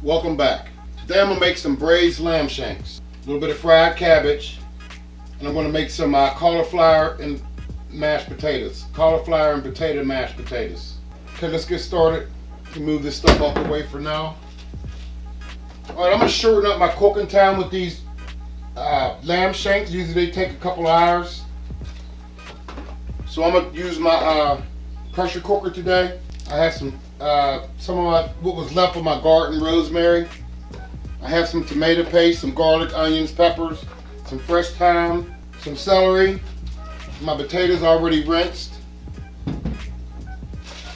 Welcome back. Today I'm going to make some braised lamb shanks. A little bit of fried cabbage. And I'm going to make some cauliflower and mashed potatoes. Cauliflower and potato mashed potatoes. Okay, let's get started. Move this stuff off the way for now. Alright, I'm going to shorten up my cooking time with these lamb shanks. Usually they take a couple of hours. So I'm going to use my pressure cooker today. I have some of what was left of my garden rosemary. I have some tomato paste, some garlic, onions, peppers, some fresh thyme, some celery. My potatoes already rinsed,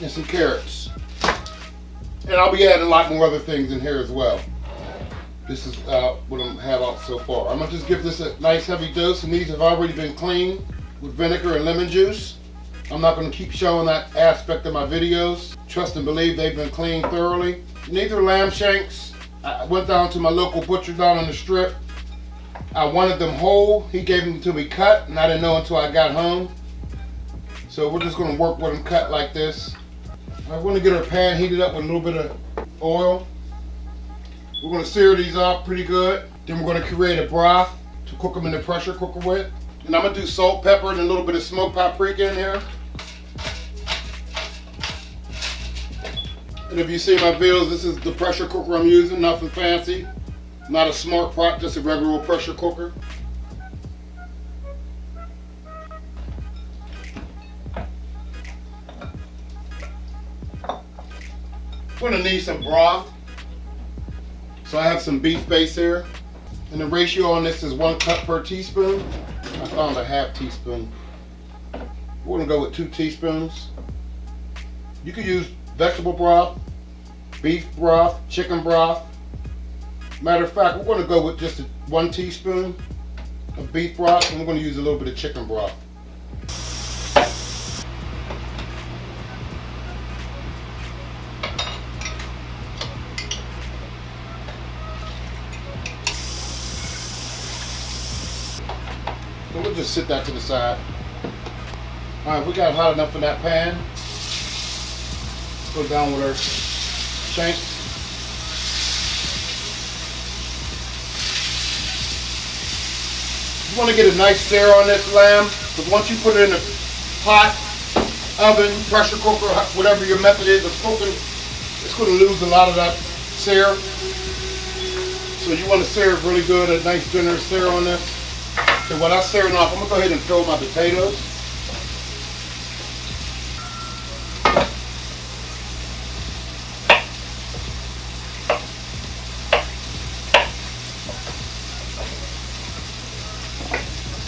and some carrots. And I'll be adding a lot more other things in here as well. This is what I have out so far. I'm gonna just give this a nice heavy dose, and these have already been cleaned with vinegar and lemon juice. I'm not going to keep showing that aspect of my videos. Trust and believe they've been cleaned thoroughly. And these are lamb shanks. I went down to my local butcher down on the strip. I wanted them whole. He gave them to me cut, and I didn't know until I got home. So we're just going to work with them cut like this. I want to get our pan heated up with a little bit of oil. We're going to sear these off pretty good. Then we're going to create a broth to cook them in the pressure cooker with. And I'm going to do salt, pepper, and a little bit of smoked paprika in here. And if you see my videos, this is the pressure cooker I'm using, nothing fancy. Not a smart pot, just a regular pressure cooker. I'm going to need some broth. So I have some beef base here. And the ratio on this is 1 cup per teaspoon. I found a half teaspoon. We're going to go with 2 teaspoons. You could use vegetable broth, beef broth, chicken broth. Matter of fact, we're going to go with just 1 teaspoon of beef broth, and we're going to use a little bit of chicken broth. So we'll just sit that to the side. Alright, we got hot enough in that pan. Go down with our shanks. You want to get a nice sear on this lamb, because once you put it in the pot, oven, pressure cooker, whatever your method is of cooking, it's going to lose a lot of that sear. So you want to sear it really good, a nice dinner sear on this. So when I sear it off, I'm going to go ahead and throw my potatoes.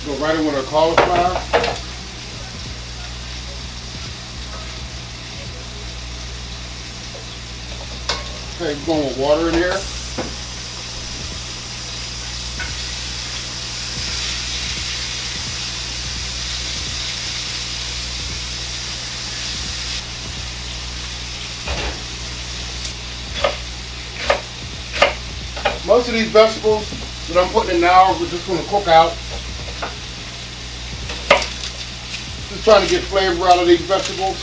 Go right in with our cauliflower. Okay, we're going with water in here. Most of these vegetables that I'm putting in now, we're just going to cook out. Just trying to get flavor out of these vegetables.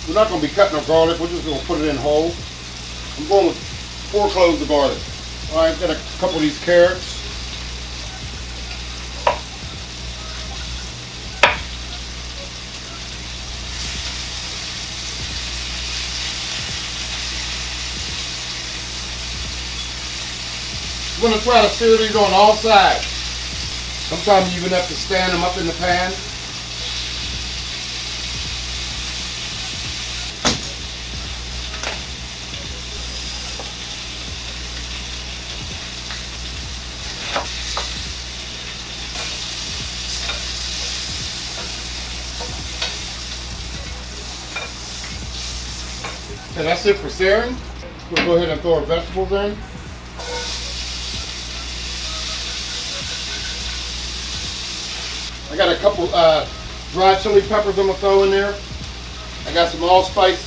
We're not going to be cutting our garlic, we're just going to put it in whole. I'm going with 4 cloves of garlic. Alright, I've got a couple of these carrots. I'm going to try to sear these on all sides. Sometimes you even have to stand them up in the pan. Okay, that's it for searing. We'll go ahead and throw our vegetables in. I got a couple dried chili peppers I'm going to throw in there. I got some allspice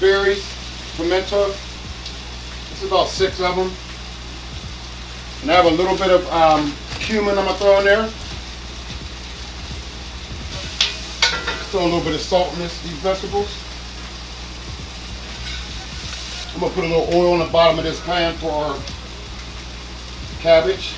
berries, pimento. This is about 6 of them. And I have a little bit of cumin I'm going to throw in there. Throw a little bit of salt in these vegetables. I'm gonna put a little oil on the bottom of this pan for our cabbage.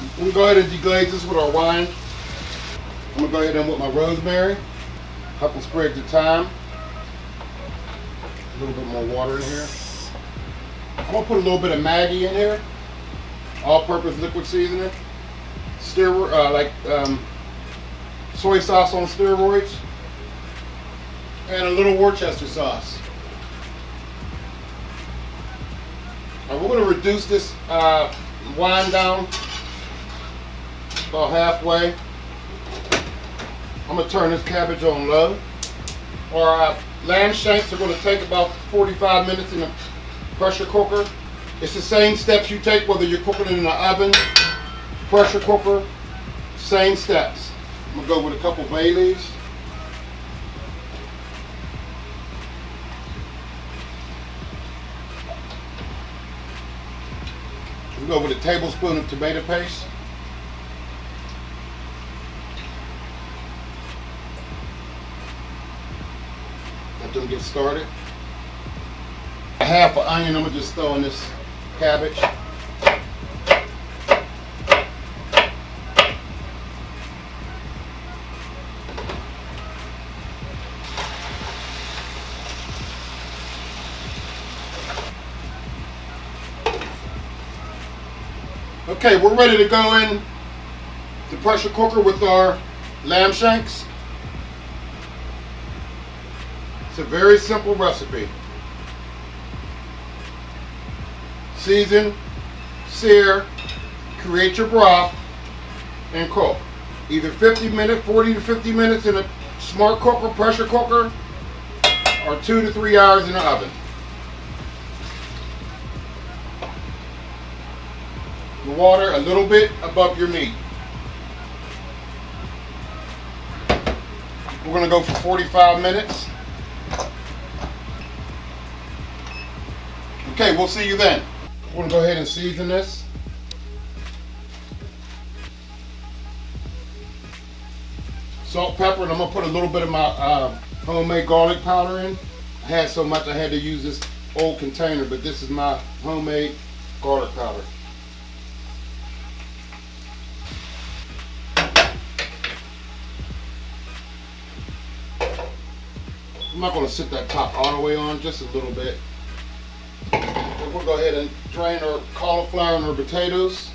I'm gonna go ahead and deglaze this with our wine. I'm gonna go ahead and with my rosemary, a couple sprigs of thyme, a little bit more water in here. I'm gonna put a little bit of Maggi in here, all-purpose liquid seasoning, soy sauce on steroids, and a little Worcester sauce. We're gonna reduce this wine down about halfway. I'm gonna turn this cabbage on low. Our lamb shanks are gonna take about 45 minutes in a pressure cooker. It's the same steps you take whether you're cooking it in the oven, pressure cooker, same steps. I'm gonna go with a couple bay leaves. I'm gonna go with a tablespoon of tomato paste. Let them get started. A half an onion, I'm gonna just throw in this cabbage. Okay, we're ready to go in the pressure cooker with our lamb shanks. It's a very simple recipe. Season, sear, create your broth, and cook. Either 50 minutes, 40 to 50 minutes in a smart cooker, pressure cooker, or 2 to 3 hours in the oven. The water a little bit above your meat. We're gonna go for 45 minutes. Okay, we'll see you then. We're gonna go ahead and season this. Salt, pepper, and I'm gonna put a little bit of my homemade garlic powder in. I had so much I had to use this old container, but this is my homemade garlic powder. I'm not gonna sit that top all the way on, just a little bit. We'll go ahead and drain our cauliflower and our potatoes.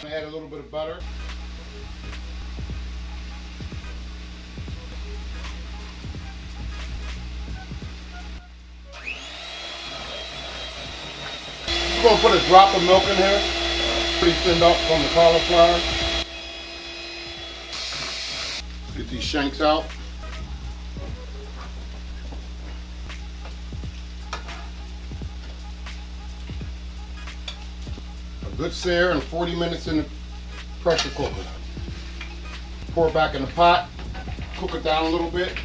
Add a little bit of butter. I'm going to put a drop of milk in here. Pretty thinned up from the cauliflower. Get these shanks out. A good sear and 40 minutes in the pressure cooker. Pour it back in the pot. Cook it down a little bit.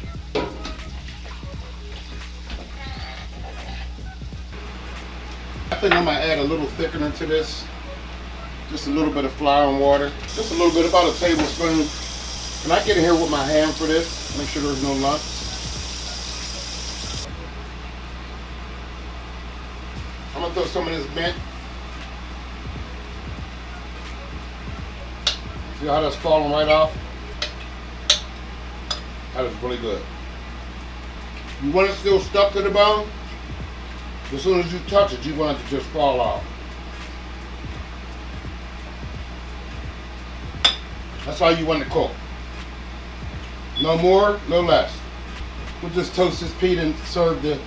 I think I'm going to add a little thickener to this. Just a little bit of flour and water. Just a little bit, about a tablespoon. Can I get in here with my hand for this? Make sure there's no lumps. I'm going to throw some of this mint. See how that's falling right off? That is really good. You want it still stuck to the bone? As soon as you touch it, you want it to just fall off. That's how you want to cook. No more, no less. We'll just toast this pita and serve the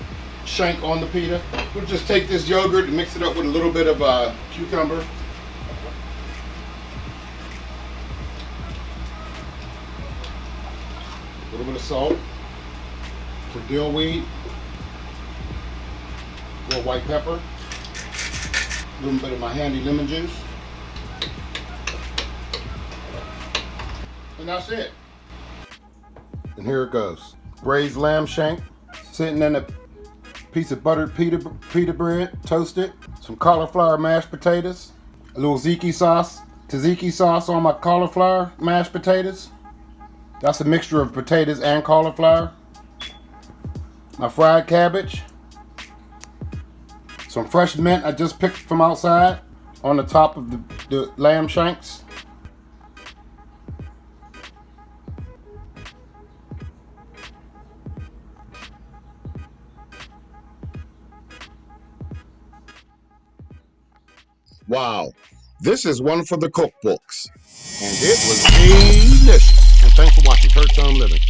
shank on the pita. We'll just take this yogurt and mix it up with a little bit of cucumber. A little bit of salt. For dill weed. A little white pepper. A little bit of my handy lemon juice. And that's it. And here it goes. Braised lamb shank, sitting in a piece of buttered pita bread, toasted. Some cauliflower mashed potatoes. A little tzatziki sauce on my cauliflower mashed potatoes. That's a mixture of potatoes and cauliflower. My fried cabbage. Some fresh mint I just picked from outside on the top of the lamb shanks. Wow, this is one for the cookbooks. And it was delicious. And thanks for watching Kurt's Home Living.